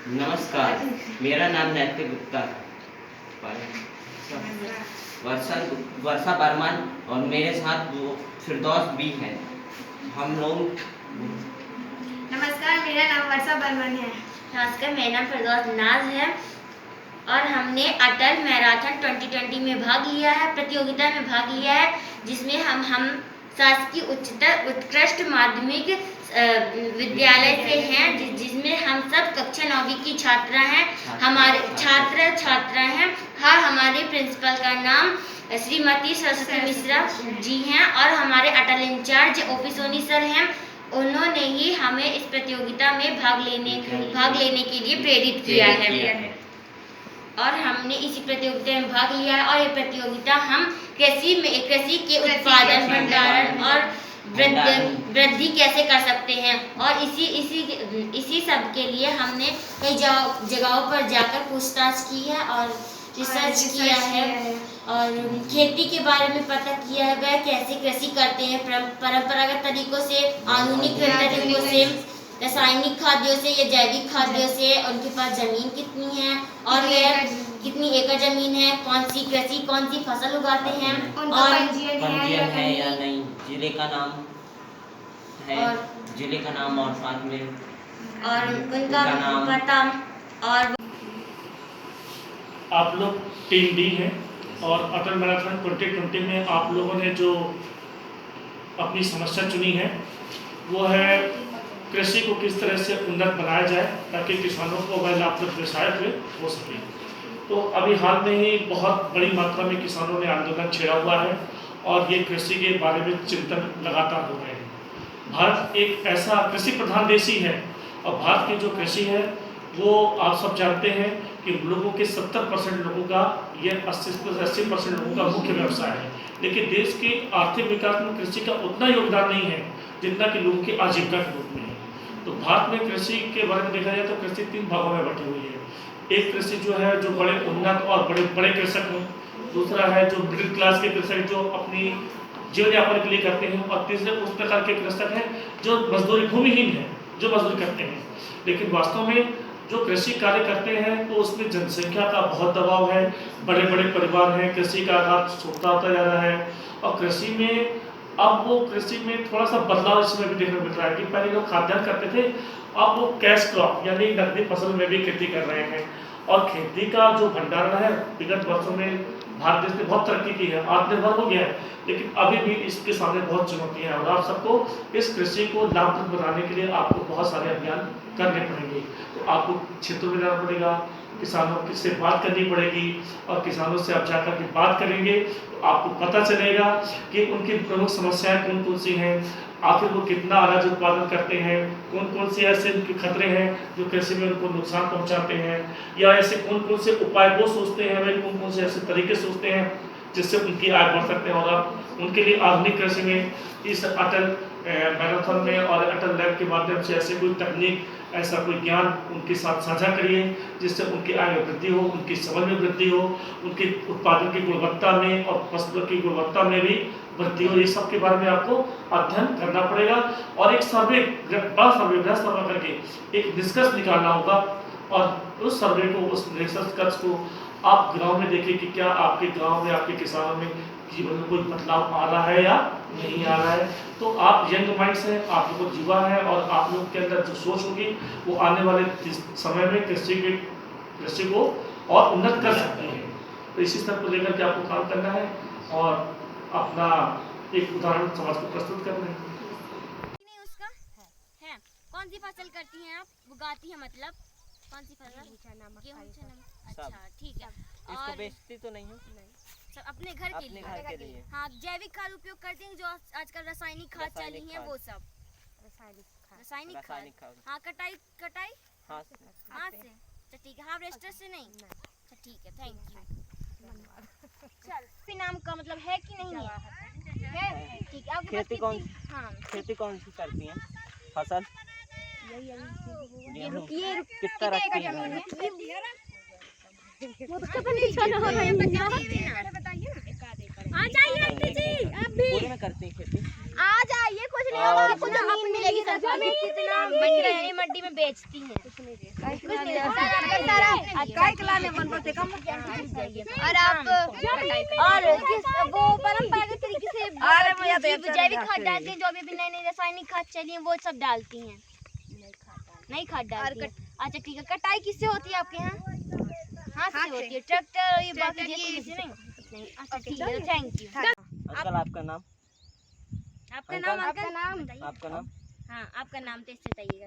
नमस्कार, मेरा नाम नैतिक गुप्ता है। वर्षा वर्षा बर्मन और मेरे साथ वो फिरदौस भी हैं। हम लोग नमस्कार, मेरा नाम वर्षा बर्मन है। नमस्कार, मेरा नाम फिरदौस नाज है और हमने अटल मैराथन 2020 में भाग लिया है, प्रतियोगिता में भाग लिया है, जिसमें हम शासकीय उच्चतर उत्कृष्ट माध्यमिक विद्यालय से हैं, जिसमें हम सब कक्षा 9वीं की छात्रा हैं। हमारे छात्रा हैं। हाँ, हमारे प्रिंसिपल का नाम श्रीमती सरस्वती मिश्रा जी हैं और हमारे अटल इंचार्ज ओपी सर हैं। उन्होंने ही हमें इस प्रतियोगिता में भाग लेने के लिए प्रेरित किया है और हमने इसी प्रतियोगिता में भाग लिया है। और ये प्रतियोगिता हम कृषि के उत्पादन, भंडारण और वृद्धि कैसे कर सकते हैं, और इसी सब के लिए हमने कई जगहों पर जाकर पूछताछ की है और रिसर्च किया है और खेती के बारे में पता किया है, वह कैसे कृषि करते हैं, परंपरागत तरीकों से, आधुनिक तरीकों से, रासायनिक खाद्यों से या जैविक खाद्यों से, उनके पास जमीन कितनी है और यह कितनी एकड़ जमीन है, कौन सी फसल उगाते हैं, और पंजीयन है या नहीं, जिले का नाम है, जिले का नाम और साथ में और उनका पता। और आप लोग टीम डी हैं और अटल मैराथन 2020 में आप लोगों ने जो अपनी समस्या चुनी है वो है कृषि को किस तरह से उन्नत बनाया जाए ताकि किसानों को वह लाभप्रद व्यवसाय हो सके। तो अभी हाल में ही बहुत बड़ी मात्रा में किसानों ने आंदोलन छेड़ा हुआ है और ये कृषि के बारे में चिंतन लगातार हो रहे हैं। भारत एक ऐसा कृषि प्रधान देश ही है और भारत की जो कृषि है वो आप सब जानते हैं कि लोगों के 70% लोगों का ये 80% लोगों का मुख्य व्यवसाय है, लेकिन देश के आर्थिक विकास में कृषि का उतना योगदान नहीं है जितना कि लोगों की आजीविका के रूप में है। तो भारत में कृषि के बारे में देखा जाए तो कृषि 3 भागों में बटी हुई है। एक कृषि जो है जो बड़े उन्नत और बड़े कृषक हैं, दूसरा है जो मिडिल क्लास के कृषक जो अपनी जीवन यापन के लिए करते हैं, और तीसरे उस प्रकार के कृषक हैं जो मजदूरी भूमिहीन है, जो मजदूरी करते हैं। लेकिन वास्तव में जो कृषि कार्य करते हैं तो उसमें जनसंख्या का बहुत दबाव है, बड़े परिवार हैं, कृषि का आघात छोटा होता जा रहा है और कृषि में थोड़ा सा बदलाव इसमें भी देखने को मिल रहा है कि पहले लोग खाद्यान्न करते थे, अब वो कैश क्रॉप यानी नकदी फसल में भी खेती कर रहे हैं। और खेती का जो भंडारण है विगत वर्षों में भारत देश ने बहुत तरक्की की है, आत्मनिर्भर हो गया है, लेकिन अभी भी इसके सामने बहुत चुनौतियां हैं और आप सबको इस कृषि को लाभप्रद बनाने के लिए आपको बहुत सारे अभियान करने पड़ेंगे। तो आपको क्षेत्रों में जाना पड़ेगा, किसानों से बात करनी पड़ेगी और किसानों से आप जाकर के बात करेंगे तो आपको पता चलेगा कि उनकी प्रमुख समस्याएं कौन कौन सी हैं, आखिर वो कितना अनाज उत्पादन करते हैं, कौन कौन से ऐसे उनके खतरे हैं जो कृषि में उनको नुकसान पहुंचाते हैं, या ऐसे कौन कौन से उपाय वो सोचते हैं, वे कौन कौन से ऐसे तरीके सोचते हैं जिससे उनकी आय बढ़ सकते हैं। और आप उनके लिए आधुनिक कृषि में इस अटल मैराथन में और अटल लैब के माध्यम से ऐसे कोई तकनीक, ऐसा कोई ज्ञान उनके साथ साझा करिए जिससे उनकी आय में वृद्धि हो, उनकी समझ में वृद्धि हो, उनके उत्पादन की गुणवत्ता में और फसलों की गुणवत्ता में भी वृद्धि हो। ये सब के बारे में आपको अध्ययन करना पड़ेगा और एक बड़ा सर्वे करके एक निष्कर्ष निकालना होगा और उस सर्वे को, उस निष्कर्ष को आप गांव में देखिए कि क्या आपके गांव में, आपके किसानों में जीवन में कोई बदलाव आ रहा है या नहीं आ रहा है। तो आप यंग माइंड्स हैं, आप लोग युवा हैं और आप लोग के अंदर जो सोच होगी वो आने वाले समय में कृषि को और उन्नत कर सकती है। तो इसी स्तर को लेकर के आपको काम करना है और अपना एक उदाहरण समाज को प्रस्तुत करना है। उसका है कौन सी फसल करती हैं आप, उगाती है मतलब कौन सी फसल? गेहूं, चना। अच्छा, ठीक है। इसको बेचती तो नहीं हूँ, सब अपने घर के लिए। हाँ, जैविक खाद उपयोग करते हैं जो आजकल रासायनिक खाद चली है वो सब रासायनिक खाद। हाँ, कटाई हाथ से। अच्छा, ठीक है। हार्वेस्टर से नहीं? अच्छा, ठीक है, थैंक यू। चल, फिर नाम का मतलब है कि नहीं है? ठीक है। खेती कौन सी करती हैं फसल? गेहूं कितना रखती हैं? वो तो पता नहीं चल रहा है। बताइए ना। आ जाइए आंटी जी, आप भी पूरे में करती हैं खेती? आज आइए कुछ नहीं होगा, आपको जमीन मिलेगी सरकार की, कितना मंडी में बेचती हैं कुछ नहीं और आप और वो परंपरागत तरीके से जैविक खाद डालते हैं, जो अभी नई नई रासायनिक खाद चली है वो सब डालती हैं, नहीं खाद डालती हैं। अच्छा ठीक है, कटाई किससे होती है आपके यहाँ? हाथ से होती है, ट्रैक्टर और ये बाकी जैसे से नहीं? अच्छा ठीक है, थैंक यू। अंकल आपका नाम? आपका नाम आपका नाम? हाँ आपका नाम तो इससे बताइएगा।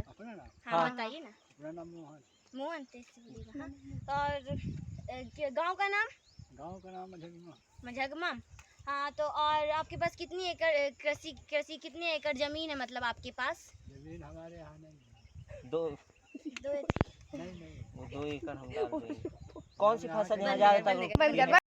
हाँ हाँ। बताइए ना। मेरा नाम मोहन तो इससे बोलिएगा। हाँ और गांव का नाम? गांव का नाम मझगमा। हाँ तो और आपके पास कितनी एकड़ कृषि कितने एकड़ जमीन है, मतलब आपके पास? जमीन हमारे यहाँ नहीं है। दो नहीं वो 2 एकड़ हम डाल रहे हैं। कौन सी फसल यहाँ ज्यादातर